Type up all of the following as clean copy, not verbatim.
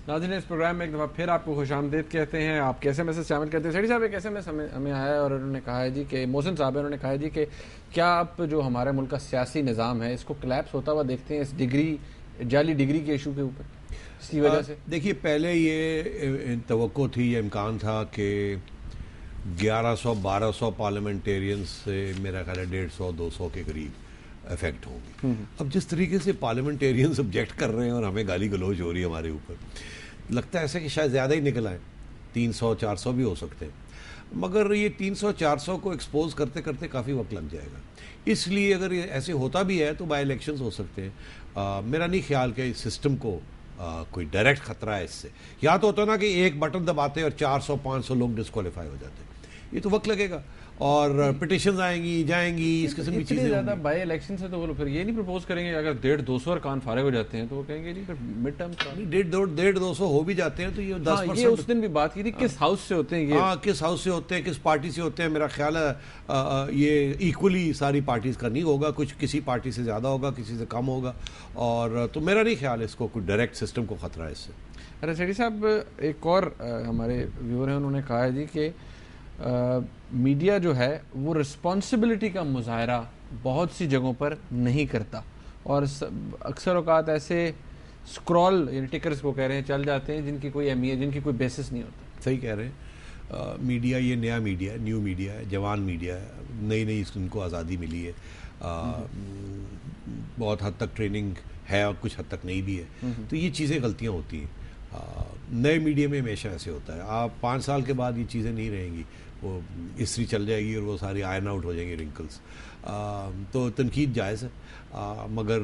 नाज़रीन, इस प्रोग्राम में एक दफ़ा फिर आपको खुशामदीद कहते हैं। आप कैसे मैसेज शामिल करते हैं? सेठी साहब, एक ऐसे में हमें आया है और उन्होंने कहा है जी कि मोहसिन साहब है, उन्होंने कहा है जी कि क्या आप जो हमारे मुल्क का सियासी निज़ाम है इसको कोलैप्स होता हुआ देखते हैं इस जाली डिग्री के इशू के ऊपर, इसकी वजह से? देखिए, पहले ये तवक्को थी, ये इम्कान था कि 1100-1200 पार्लियामेंटेरियंस से मेरा ख्याल है 150-200 के करीब इफेक्ट होंगे। अब जिस तरीके से पार्लियामेंटेरियंस ऑब्जेक्ट कर रहे हैं और हमें गाली गलौज हो रही है हमारे ऊपर, लगता है ऐसा कि शायद ज़्यादा ही निकल आए, 300-400 भी हो सकते हैं। मगर ये 300-400 को एक्सपोज करते करते काफ़ी वक्त लग जाएगा। इसलिए अगर ये ऐसे होता भी है तो बाई इलेक्शंस हो सकते हैं। मेरा नहीं ख्याल कि इस सिस्टम को कोई डायरेक्ट खतरा है इससे। या तो होता ना कि एक बटन दबाते और 400-500 लोग डिस्क्वालीफाई हो जाते, ये तो वक्त लगेगा और पिटिशंस आएंगी जाएंगी, इस किस्म की चीज़ें ज़्यादा बाई इलेक्शन से तो वो फिर ये नहीं प्रपोज करेंगे अगर 150-200 अरकान फारिग हो जाते हैं तो वो कहेंगे जी फिर मिड टर्म 150-200 हो भी जाते हैं तो ये 10%। ये उस दिन भी बात की थी किस हाउस से होते हैं ये। हाँ, किस हाउस से होते हैं, किस पार्टी से होते हैं। मेरा ख्याल है ये इक्वली सारी पार्टीज का नहीं होगा, कुछ किसी पार्टी से ज़्यादा होगा, किसी से कम होगा। और तो मेरा नहीं ख्याल इसको कोई डायरेक्ट सिस्टम को खतरा है इससे। अरे सेठी साहब, एक और हमारे व्यूअर हैं, उन्होंने कहा है जी कि मीडिया जो है वो रिस्पॉन्सिबिलिटी का मुजाहरा बहुत सी जगहों पर नहीं करता और अक्सर औकात ऐसे स्क्रॉल यानी टिकर्स को कह रहे हैं चल जाते हैं जिनकी कोई अहमियत, जिनकी कोई बेसिस नहीं होता। सही कह रहे हैं। मीडिया ये नया मीडिया है, न्यू मीडिया है, जवान मीडिया है, नई इनको आज़ादी मिली है। बहुत हद तक ट्रेनिंग है और कुछ हद तक नहीं भी है, तो ये चीज़ें गलतियाँ होती हैं। नए मीडिया में हमेशा ऐसे होता है। आप 5 साल के बाद ये चीज़ें नहीं रहेंगी, वो हिस्ट्री चल जाएगी और वो सारी आयरन आउट हो जाएंगी रिंकल्स। तो तनकीद जायज़ है, मगर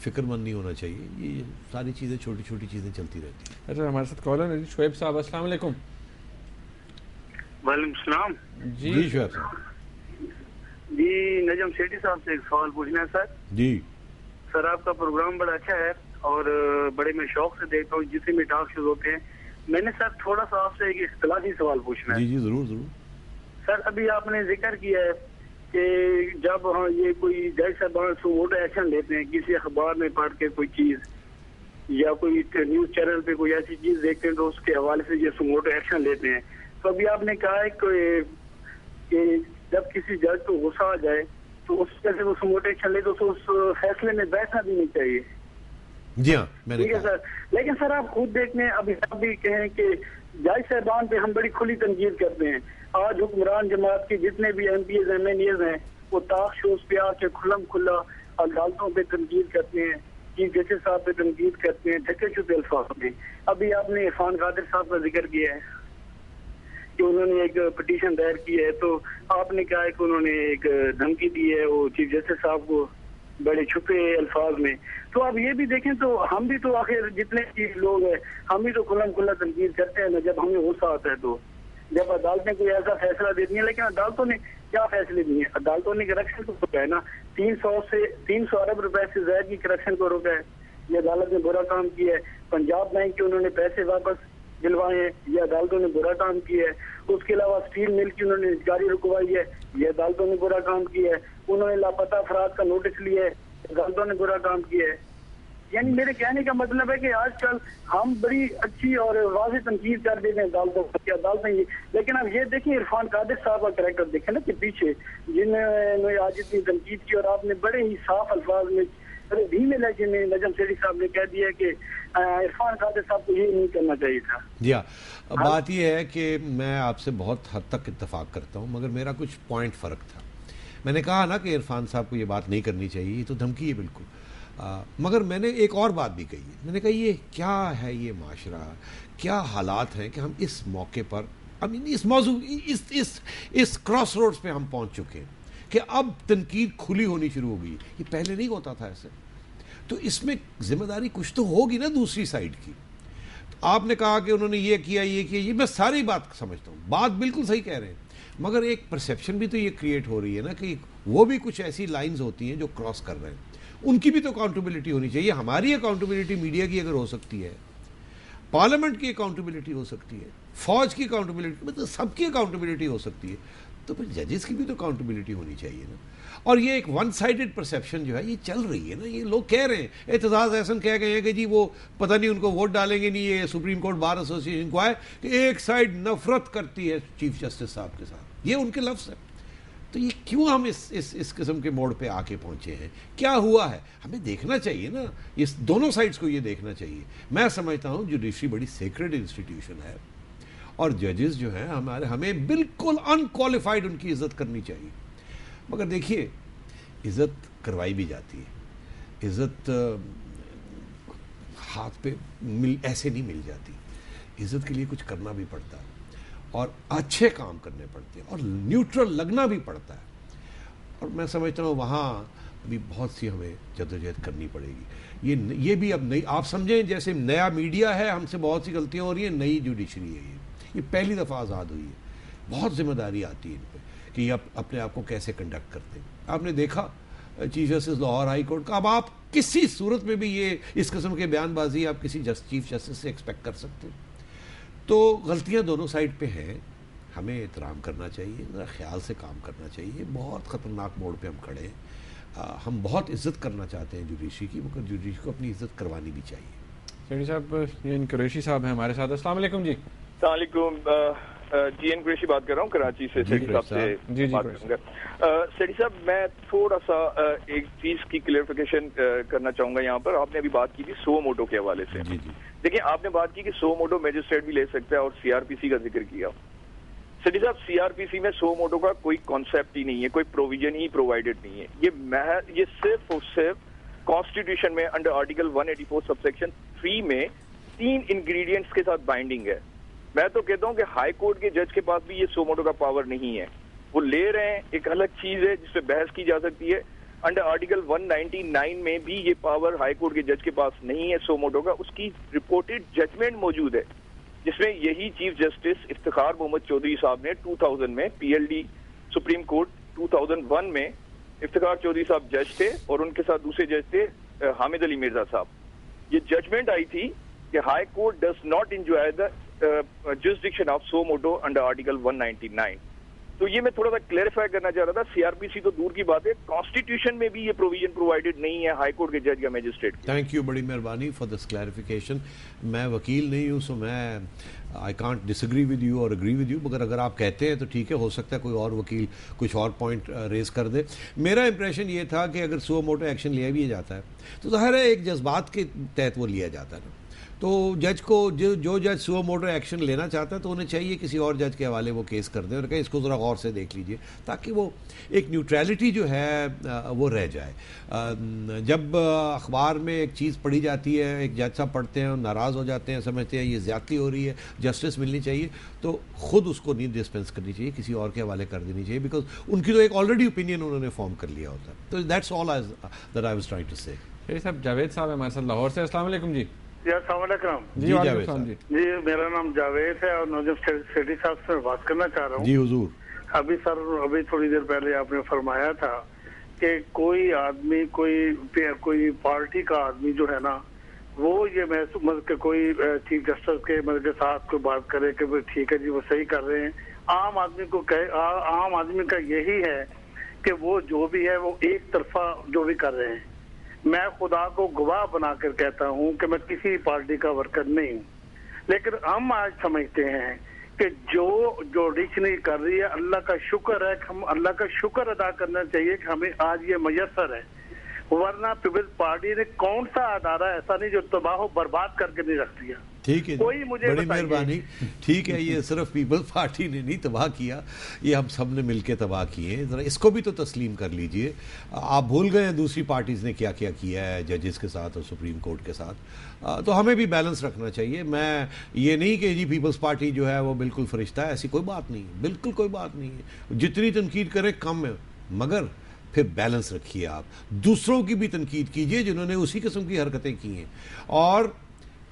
फ़िक्रमंद नहीं होना चाहिए। ये सारी चीज़ें, छोटी छोटी चीज़ें चलती रहती हैं। अच्छा, हमारे साथ कॉलर है शुएब साहब। अस्सलाम वालेकुम। वालेकुम सलाम जी शुएब साहब। जी, नजम सेठी साहब से एक सवाल पूछना है सर। जी सर, आपका प्रोग्राम बड़ा अच्छा है और बड़े मैं शौक से देखता हूँ जितने भी टॉक शोज होते हैं। मैंने सर थोड़ा सा आपसे एक इख्तिलाफी सवाल पूछना है। जी ज़रूर। सर, अभी आपने जिक्र किया है कि जब ये कोई जज साहब सुमोटो एक्शन लेते हैं, किसी अखबार में पढ़ के कोई चीज या कोई न्यूज चैनल पे कोई ऐसी चीज देखते हैं तो उसके हवाले से ये सुमोटो एक्शन लेते हैं। तो अभी आपने कहा है कि जब किसी जज को गुस्सा आ जाए तो उस वजह से वो सुमोटो एक्शन ले तो उस फैसले में बैठना भी नहीं चाहिए। जी हाँ, मैंने ठीक है सर। लेकिन सर, आप खुद देख लें, अभी आप भी कहें कि जज साहबान पे हम बड़ी खुली तनकीद करते हैं। आज हुक्मरान जमात के जितने भी MPs MNAs हैं वो टॉक शोज पे आके खुल्लम खुल्ला अदालतों पे तनकीद करते हैं, चीफ जस्टिस साहब पे तनकीद करते हैं ढके छुपे अल्फाज में। अभी आपने इरफान कादिर साहब का जिक्र किया है कि उन्होंने एक पिटीशन दायर की है, तो आपने कहा है कि उन्होंने एक धमकी दी है वो चीफ जस्टिस साहब को बड़े छुपे अल्फाज में। तो आप ये भी देखें तो हम भी तो आखिर जितने भी लोग हैं हम भी तो खुल्लम खुल्ला तनकीद करते हैं ना जब हमें गुस्सा आता है। तो जब अदालतें कोई ऐसा फैसला देती हैं, लेकिन अदालतों ने क्या फैसले दिए? अदालतों ने करप्शन को रोका है ना, 300 अरब रुपए से ज्यादा की करप्शन को रोका है। ये अदालत ने बुरा काम किया है। पंजाब बैंक के उन्होंने पैसे वापस दिलवाए हैं, ये अदालतों ने बुरा काम किया है। उसके अलावा स्टील मिल की उन्होंने निजकारी रुकवाई है, ये अदालतों ने बुरा काम किया है। उन्होंने लापता अफराद का नोटिस लिया है, अदालतों ने बुरा काम किया है। यानी मेरे कहने का मतलब है कि आजकल हम बड़ी अच्छी और वाज़ेह तनकीद कर देते हैं अदालतों की, अदालतें ये। लेकिन अब ये देखें इरफान कादिर साहब का कैरेक्टर देखें ना कि पीछे जिन्होंने आज इतनी तनकीद की और आपने बड़े ही साफ अल्फाज में धीमे लहजे में नजम सेठी साहब ने कह दिया कि इरफान कादिर साहब को ये नहीं करना चाहिए था। जी हाँ, बात यह है कि मैं आपसे बहुत हद तक इत्तेफाक करता हूँ, मगर मेरा कुछ पॉइंट फ़र्क था। मैंने कहा ना कि इरफान साहब को ये बात नहीं करनी चाहिए, ये तो धमकी है बिल्कुल। मगर मैंने एक और बात भी कही है। मैंने कहा ये क्या है, ये माशरा, क्या हालात हैं कि हम इस मौके पर इस मौजू इस क्रॉस रोड्स पे हम पहुंच चुके हैं कि अब तनकीद खुली होनी शुरू हो गई। ये पहले नहीं होता था ऐसे। तो इसमें जिम्मेदारी कुछ तो होगी ना दूसरी साइड की। तो आपने कहा कि उन्होंने ये किया, ये मैं सारी बात समझता हूँ, बात बिल्कुल सही कह रहे हैं, मगर एक परसेप्शन भी तो ये क्रिएट हो रही है ना कि वो भी कुछ ऐसी लाइंस होती हैं जो क्रॉस कर रहे हैं, उनकी भी तो अकाउंटेबिलिटी होनी चाहिए। हमारी अकाउंटेबिलिटी मीडिया की अगर हो सकती है, पार्लियामेंट की अकाउंटेबिलिटी हो सकती है, फौज की अकाउंटेबिलिटी, मतलब सबकी अकाउंटेबिलिटी हो सकती है, तो फिर जजेस की भी तो अकाउंटेबिलिटी होनी चाहिए ना। और ये एक वन साइडेड परसेप्शन जो है ये चल रही है ना, ये लोग कह रहे हैं, एतजाज़ एहसन कह गए हैं कि जी वो पता नहीं उनको वोट डालेंगे नहीं, ये सुप्रीम कोर्ट बार एसोसिएशन को है कि एक साइड नफरत करती है चीफ जस्टिस साहब के साथ, ये उनके लफ्ज़ है। तो ये क्यों हम इस किस्म के मोड़ पे आके पहुंचे हैं, क्या हुआ है, हमें देखना चाहिए ना, इस दोनों साइड्स को ये देखना चाहिए। मैं समझता हूँ जुडिशरी बड़ी सेक्रेड इंस्टीट्यूशन है और जजेस जो हैं हमें बिल्कुल अनक्वालिफाइड उनकी इज्जत करनी चाहिए। मगर देखिए इज्जत करवाई भी जाती है, इज्जत हाथ पे ऐसे नहीं मिल जाती, इज्जत के लिए कुछ करना भी पड़ता है और अच्छे काम करने पड़ते हैं और न्यूट्रल लगना भी पड़ता है। और मैं समझता हूँ वहाँ अभी बहुत सी हमें जद्दोजहद करनी पड़ेगी। ये भी अब नई, आप समझें जैसे नया मीडिया है, हमसे बहुत सी गलतियाँ हो रही हैं, नई जुडिशरी है ये पहली दफ़ा आज़ाद हुई है, बहुत जिम्मेदारी आती है इन पर कि ये अपने आप को कैसे कंडक्ट करते हैं। आपने देखा chief justice Lahore high court का, अब आप किसी सूरत में भी ये इस किस्म के बयानबाजी आप किसी चीफ जस्टिस से एक्सपेक्ट कर सकते हैं। तो गलतियां दोनों साइड पे हैं, हमें एहतराम करना चाहिए, ज़रा ख्याल से काम करना चाहिए। बहुत ख़तरनाक मोड़ पे हम खड़े हैं, हम बहुत इज्जत करना चाहते हैं जुडिशरी की, मगर जुडिशरी को अपनी इज्जत करवानी भी चाहिए। सेठी साहब, ये कुरैशी साहब हैं हमारे साथ। अस्सलाम वालेकुम जी। जी एन कुरैशी बात कर रहा हूँ कराची से। सेठी साहब से बात करूँगा। सेठी साहब, मैं थोड़ा सा एक चीज की क्लियरिफिकेशन करना चाहूंगा यहाँ पर। आपने अभी बात की थी सो मोटो के हवाले से। देखिए, आपने बात की कि सो मोटो मैजिस्ट्रेट भी ले सकता है और सीआरपीसी का जिक्र किया। सेठी साहब, सीआरपीसी में सो मोटो का कोई कॉन्सेप्ट ही नहीं है, कोई प्रोविजन ही प्रोवाइडेड नहीं है। ये सिर्फ और सिर्फ कॉन्स्टिट्यूशन में अंडर आर्टिकल 184 सबसेक्शन 3 में 3 इंग्रेडिएंट्स के साथ बाइंडिंग है। मैं तो कहता हूं कि हाई कोर्ट के जज के पास भी ये सो मोटो का पावर नहीं है। वो ले रहे हैं, एक अलग चीज है जिसपे बहस की जा सकती है। अंडर आर्टिकल 199 में भी ये पावर हाई कोर्ट के जज के पास नहीं है सो मोटो का। उसकी रिपोर्टेड जजमेंट मौजूद है जिसमें यही चीफ जस्टिस इफ्तिखार मोहम्मद चौधरी साहब ने 2000 में पीएलडी सुप्रीम कोर्ट 2001 में इफ्तिखार चौधरी साहब जज थे और उनके साथ दूसरे जज थे हामिद अली मिर्जा साहब। ये जजमेंट आई थी कि high court does not enjoy the jurisdiction of suo moto under article 199। तो ये मैं थोड़ा सा क्लैरिफाई करना चाह रहा था। सीआरपीसी तो दूर की बात है, कॉन्स्टिट्यूशन में भी ये प्रोविजन प्रोवाइडेड नहीं है हाई कोर्ट के जज या मैजिस्ट्रेट। थैंक यू, बड़ी मेहरबानी फॉर दिस क्लैरिफिकेशन। मैं वकील नहीं हूँ, सो मैं I can't disagree with you और एग्री विद यू, मगर अगर आप कहते हैं तो ठीक है, हो सकता है कोई और वकील कुछ और पॉइंट रेज कर दे। मेरा इंप्रेशन ये था कि अगर सुओ मोटो एक्शन लिया भी जाता है तो ज़ाहिर है एक जज्बात के तहत वो लिया जाता है ना। तो जज को जो जज सुओ मोटो एक्शन लेना चाहता है तो उन्हें चाहिए किसी और जज के हवाले वो केस कर दें और कहें इसको ज़रा गौर से देख लीजिए, ताकि वो एक न्यूट्रलिटी जो है वो रह जाए। जब अखबार में एक चीज़ पढ़ी जाती है, एक जज साहब पढ़ते हैं और नाराज़ हो जाते हैं, समझते हैं ये ज़्यादती हो रही है, जस्टिस मिलनी चाहिए, तो ख़ुद उसको नहीं डिस्पेंस करनी चाहिए, किसी और के हवाले कर देनी चाहिए, बिकॉज उनकी तो एक ऑलरेडी ओपिनियन उन्होंने फॉर्म कर लिया होता है। तो that's all that I was trying to say. साहब, जावेद साहब हमारे साथ लाहौर से। अस्सलाम वालेकुम जी। जी जावेद साहब जी, मेरा नाम जावेद है और नौजम सेठी साहब से बात करना चाह रहा हूँ। जी हुजूर। अभी थोड़ी देर पहले आपने फरमाया था कि कोई आदमी कोई पार्टी का आदमी जो है ना, वो ये महसूस कि कोई चीफ जस्टिस के साथ कोई बात करे कि ठीक है जी वो सही कर रहे हैं। आम आदमी का यही है कि वो जो भी है वो एक तरफा जो भी कर रहे हैं। मैं खुदा को गवाह बनाकर कहता हूं कि मैं किसी पार्टी का वर्कर नहीं हूं, लेकिन हम आज समझते हैं कि जो जुडिशरी कर रही है, अल्लाह का शुक्र है कि हम अल्लाह का शुक्र अदा करना चाहिए कि हमें आज ये मयसर है। वरना पीपल्स पार्टी ने कौन सा अदारा ऐसा नहीं जो तबाह बर्बाद करके नहीं रख दिया। ठीक है, कोई मुझे बड़ी मेहरबानी। ठीक है, ये सिर्फ पीपल्स पार्टी ने नहीं तबाह किया, ये हम सब ने मिलकर तबाह किए हैं। ज़रा इसको भी तो तस्लीम कर लीजिए। आप भूल गए हैं दूसरी पार्टीज़ ने क्या क्या किया है जजेस के साथ और सुप्रीम कोर्ट के साथ। तो हमें भी बैलेंस रखना चाहिए। मैं ये नहीं कि जी पीपल्स पार्टी जो है वो बिल्कुल फरिश्ता है, ऐसी कोई बात नहीं है, बिल्कुल कोई बात नहीं है। जितनी तनकीद करें कम है, मगर फिर बैलेंस रखिए। आप दूसरों की भी तनकीद कीजिए जिन्होंने उसी किस्म की हरकतें की हैं, और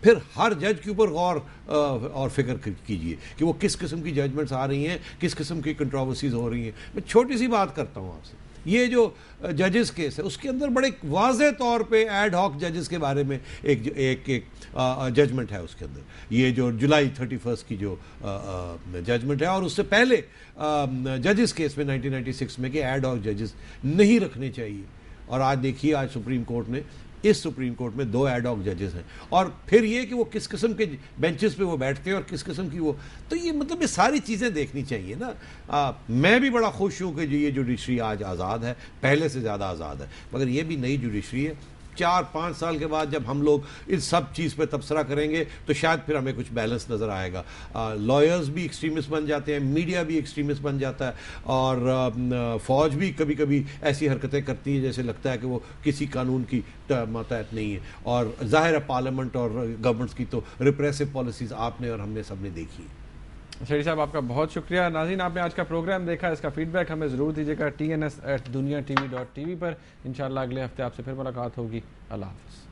फिर हर जज के ऊपर गौर और फिक्र कीजिए कि वो किस किस्म की जजमेंट्स आ रही हैं, किस किस्म की कंट्रोवर्सीज हो रही हैं। मैं छोटी सी बात करता हूँ आपसे, ये जो जजेस केस है उसके अंदर बड़े वाज़ेह तौर पे एड हॉक जजेस के बारे में एक जजमेंट है उसके अंदर, ये जो जुलाई 31 की जो जजमेंट है, और उससे पहले जजेस केस में 1996 में कि एड हॉक जजेस नहीं रखने चाहिए। और आज देखिए, आज सुप्रीम कोर्ट ने, इस सुप्रीम कोर्ट में 2 एड हॉक जजेस हैं, और फिर ये कि वो किस किस्म के बेंचेस पे वो बैठते हैं और किस किस्म की वो, तो ये मतलब ये सारी चीज़ें देखनी चाहिए ना। मैं भी बड़ा खुश हूँ कि ये जुडिशरी आज आज़ाद है, पहले से ज़्यादा आज़ाद है, मगर ये भी नई जुडिशरी है। 4-5 साल के बाद जब हम लोग इस सब चीज़ पे तबसरा करेंगे तो शायद फिर हमें कुछ बैलेंस नज़र आएगा। लॉयर्स भी एक्सट्रीमिस्ट बन जाते हैं, मीडिया भी एक्सट्रीमिस्ट बन जाता है, और फौज भी कभी कभी ऐसी हरकतें करती है जैसे लगता है कि वो किसी कानून की मातहत नहीं है। और जाहिर है पार्लियामेंट और गवर्नमेंट्स की तो रिप्रेसिव पॉलिसीज़ आपने और हमने सबने देखी है। शेरी साहब, आपका बहुत शुक्रिया। नाज़रीन, आपने आज का प्रोग्राम देखा, इसका फीडबैक हमें ज़रूर दीजिएगा TNS@duniatv.tv पर। इंशाअल्लाह अगले हफ्ते आपसे फिर मुलाकात होगी। अल्लाह हाफ़िज़।